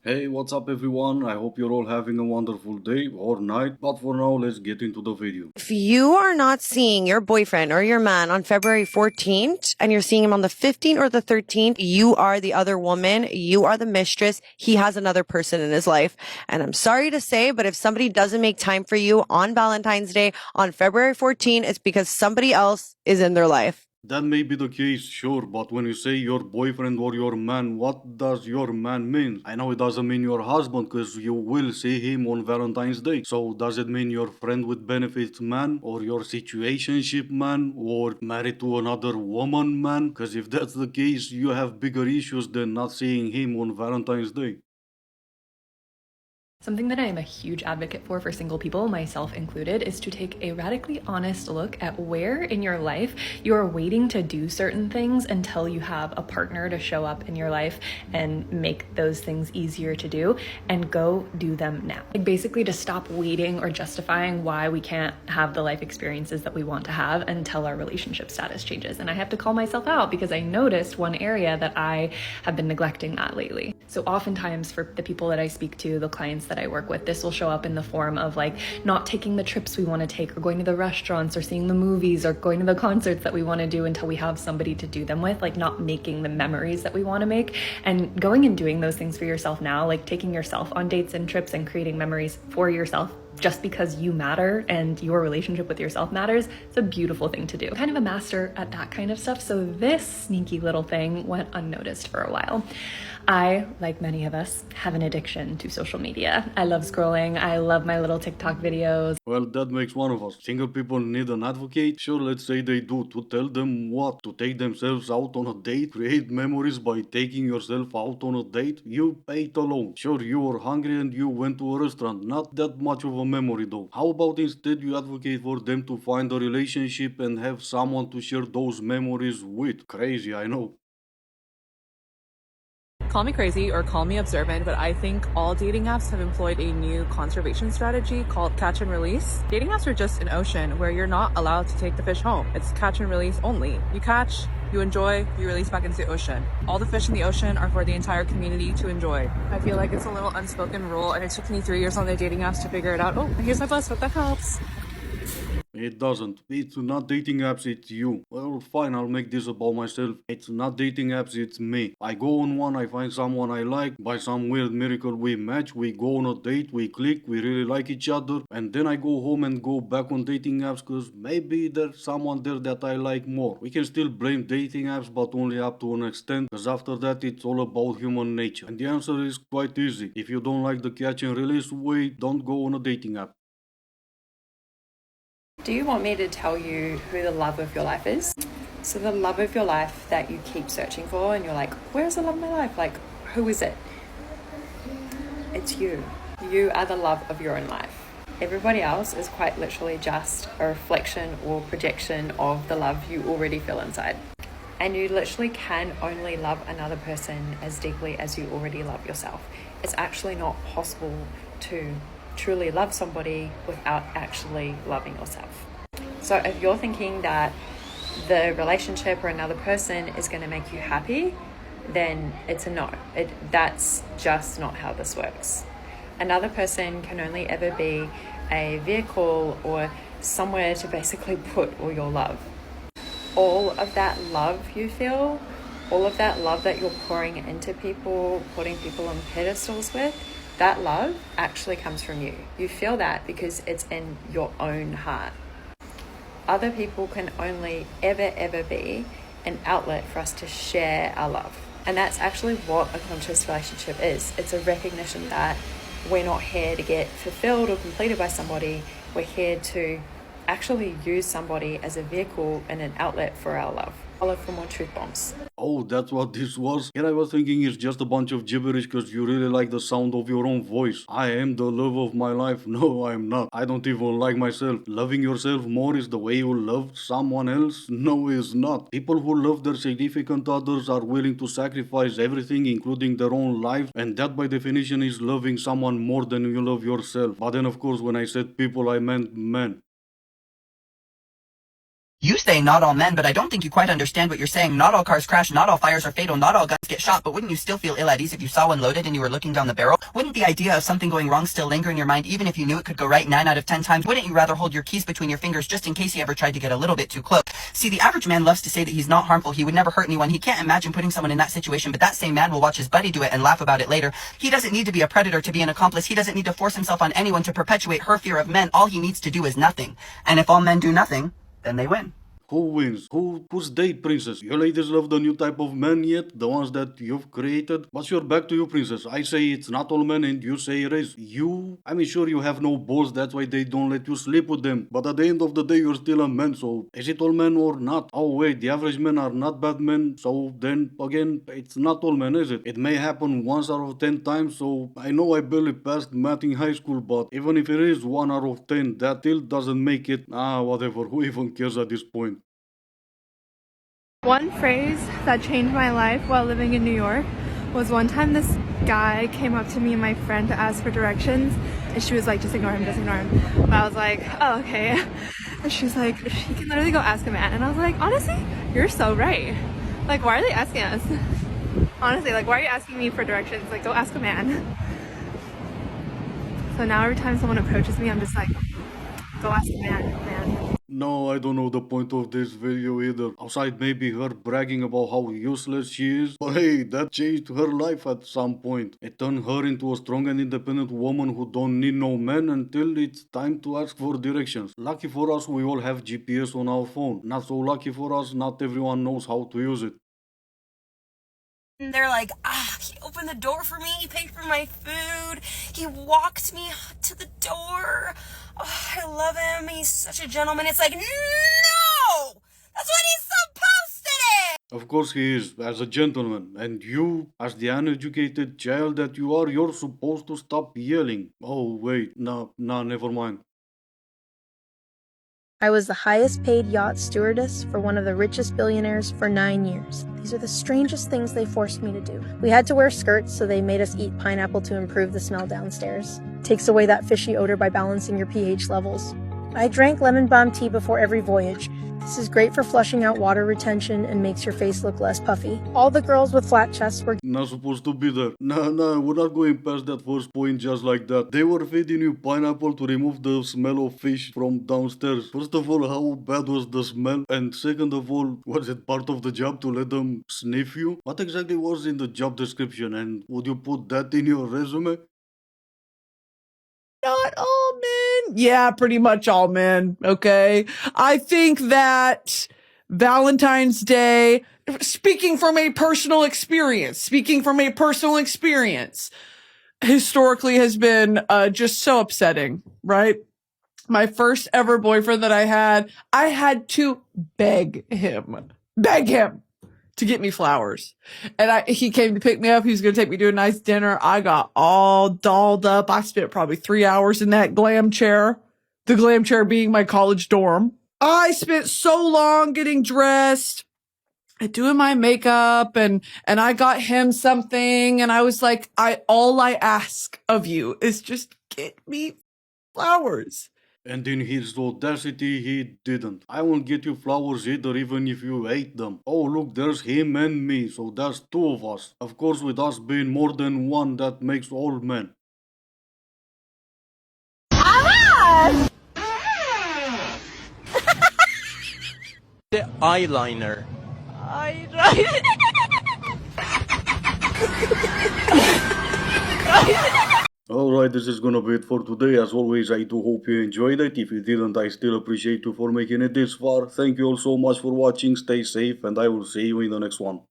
Hey, what's up everyone? I hope you're all having a wonderful day or night, but for now, let's get into the video. If you are not seeing your boyfriend or your man on February 14th and you're seeing him on the 15th or the 13th, you are the other woman. You are the mistress. He has another person in his life. And I'm sorry to say, but if somebody doesn't make time for you on Valentine's Day on February 14th, it's because somebody else is in their life. That may be the case, sure, but when you say your boyfriend or your man, what does your man mean? I know it doesn't mean your husband because you will see him on Valentine's Day. So does it mean your friend with benefits man or your situationship man or married to another woman man? Because if that's the case, you have bigger issues than not seeing him on Valentine's Day. Something that I am a huge advocate for single people, myself included, is to take a radically honest look at where in your life you are waiting to do certain things until you have a partner to show up in your life and make those things easier to do, and go do them now. Like basically to stop waiting or justifying why we can't have the life experiences that we want to have until our relationship status changes. And I have to call myself out because I noticed one area that I have been neglecting that lately. So oftentimes for the people that I speak to, the clients that I work with, this will show up in the form of like not taking the trips we want to take, or going to the restaurants, or seeing the movies, or going to the concerts that we want to do until we have somebody to do them with, like not making the memories that we want to make, and going and doing those things for yourself now, like taking yourself on dates and trips and creating memories for yourself just because you matter and your relationship with yourself matters. It's a beautiful thing to do. I'm kind of a master at that kind of stuff, so this sneaky little thing went unnoticed for a while. I, like many of us, have an addiction to social media. I love scrolling. I love my little TikTok videos. Well, that makes one of us. Single people need an advocate? Sure, let's say they do. To tell them what? To take themselves out on a date? Create memories by taking yourself out on a date? You ate alone. Sure, you were hungry and you went to a restaurant. Not that much of a memory though. How about instead you advocate for them to find a relationship and have someone to share those memories with? Crazy, I know. Call me crazy or call me observant, but I think all dating apps have employed a new conservation strategy called catch and release. Dating apps are just an ocean where you're not allowed to take the fish home. It's catch and release only. You catch, you enjoy, you release back into the ocean. All the fish in the ocean are for the entire community to enjoy. I feel like it's a little unspoken rule, and it took me 3 years on the dating apps to figure it out. Oh, here's my bus, hope that helps. It doesn't. It's not dating apps, it's you. Well, fine, I'll make this about myself. It's not dating apps, it's me. I go on one, I find someone I like. By some weird miracle, we match, we go on a date, we click, we really like each other. And then I go home and go back on dating apps because maybe there's someone there that I like more. We can still blame dating apps, but only up to an extent, because after that, it's all about human nature. And the answer is quite easy. If you don't like the catch and release way, don't go on a dating app. Do you want me to tell you who the love of your life is? So, the love of your life that you keep searching for, and you're like, where's the love of my life? Like, who is it? It's you. You are the love of your own life. Everybody else is quite literally just a reflection or projection of the love you already feel inside. And you literally can only love another person as deeply as you already love yourself. It's actually not possible to truly love somebody without actually loving yourself. So if you're thinking that the relationship or another person is going to make you happy, then it's a no. That's just not how this works. Another person can only ever be a vehicle or somewhere to basically put all your love. All of that love you feel, all of that love that you're pouring into people, putting people on pedestals with, that love actually comes from you. You feel that because it's in your own heart. Other people can only ever be an outlet for us to share our love. And that's actually what a conscious relationship is. It's a recognition that we're not here to get fulfilled or completed by somebody. We're here to actually use somebody as a vehicle and an outlet for our love. Follow for more truth bombs. Oh, that's what this was? And I was thinking it's just a bunch of gibberish because you really like the sound of your own voice. I am the love of my life. No, I'm not. I don't even like myself. Loving yourself more is the way you love someone else? No, it's not. People who love their significant others are willing to sacrifice everything, including their own life, and that by definition is loving someone more than you love yourself. But then, of course, when I said people, I meant men. You say not all men, but I don't think you quite understand what you're saying. Not all cars crash, not all fires are fatal, not all guns get shot, but wouldn't you still feel ill at ease if you saw one loaded and you were looking down the barrel? Wouldn't the idea of something going wrong still linger in your mind even if you knew it could go right 9 out of 10 times? Wouldn't you rather hold your keys between your fingers just in case he ever tried to get a little bit too close? See, the average man loves to say that he's not harmful, he would never hurt anyone, he can't imagine putting someone in that situation, but that same man will watch his buddy do it and laugh about it later. He doesn't need to be a predator to be an accomplice, he doesn't need to force himself on anyone to perpetuate her fear of men, all he needs to do is nothing. And if all men do nothing, then they win. Who wins? Who's they, princess? You ladies love the new type of men yet? The ones that you've created? What's your back to you, princess? I say it's not all men and you say it is. I mean, sure, you have no balls, that's why they don't let you sleep with them. But at the end of the day, you're still a man, so is it all men or not? Oh wait, the average men are not bad men, so then again, it's not all men, is it? It may happen once out of 10 times, so I know I barely passed math in high school, but even if it is 1 out of 10, that still doesn't make it, whatever, who even cares at this point? One phrase that changed my life while living in New York was one time this guy came up to me and my friend to ask for directions, and she was like, just ignore him, just ignore him. But I was like, oh, okay. And she was like, he can literally go ask a man. And I was like, honestly, you're so right. Like, why are they asking us? Honestly, like, why are you asking me for directions? Like, go ask a man. So now every time someone approaches me, I'm just like, go ask a man. No, I don't know the point of this video either. Outside maybe her bragging about how useless she is. But hey, that changed her life at some point. It turned her into a strong and independent woman who don't need no man until it's time to ask for directions. Lucky for us, we all have GPS on our phone. Not so lucky for us, not everyone knows how to use it. And they're like, he opened the door for me, he paid for my food, he walked me to the door. Oh, I love him, he's such a gentleman. It's like, no! That's what he's supposed to do! Of course he is, as a gentleman. And you, as the uneducated child that you are, you're supposed to stop yelling. Oh wait, nah, never mind. I was the highest paid yacht stewardess for one of the richest billionaires for 9 years. These are the strangest things they forced me to do. We had to wear skirts, so they made us eat pineapple to improve the smell downstairs. Takes away that fishy odor by balancing your pH levels. I drank lemon balm tea before every voyage. This is great for flushing out water retention and makes your face look less puffy. All the girls with flat chests were Not supposed to be there. Nah, we're not going past that first point just like that. They were feeding you pineapple to remove the smell of fish from downstairs. First of all, how bad was the smell? And second of all, was it part of the job to let them sniff you? What exactly was in the job description, and would you put that in your resume? Not all men. Yeah, pretty much all men. Okay. I think that Valentine's Day, speaking from a personal experience, historically has been just so upsetting, right? My first ever boyfriend that I had to beg him to get me flowers. And he came to pick me up. He was going to take me to a nice dinner. I got all dolled up. I spent probably 3 hours in that glam chair, the glam chair being my college dorm. I spent so long getting dressed and doing my makeup, and I got him something, and I was like, all I ask of you is just get me flowers. And in his audacity, he didn't. I won't get you flowers either, even if you ate them. Oh, look, there's him and me, so that's 2 of us. Of course, with us being more than one, that makes all men. The eyeliner. Alright, this is gonna be it for today. As always, I do hope you enjoyed it. If you didn't, I still appreciate you for making it this far. Thank you all so much for watching. Stay safe, and I will see you in the next one.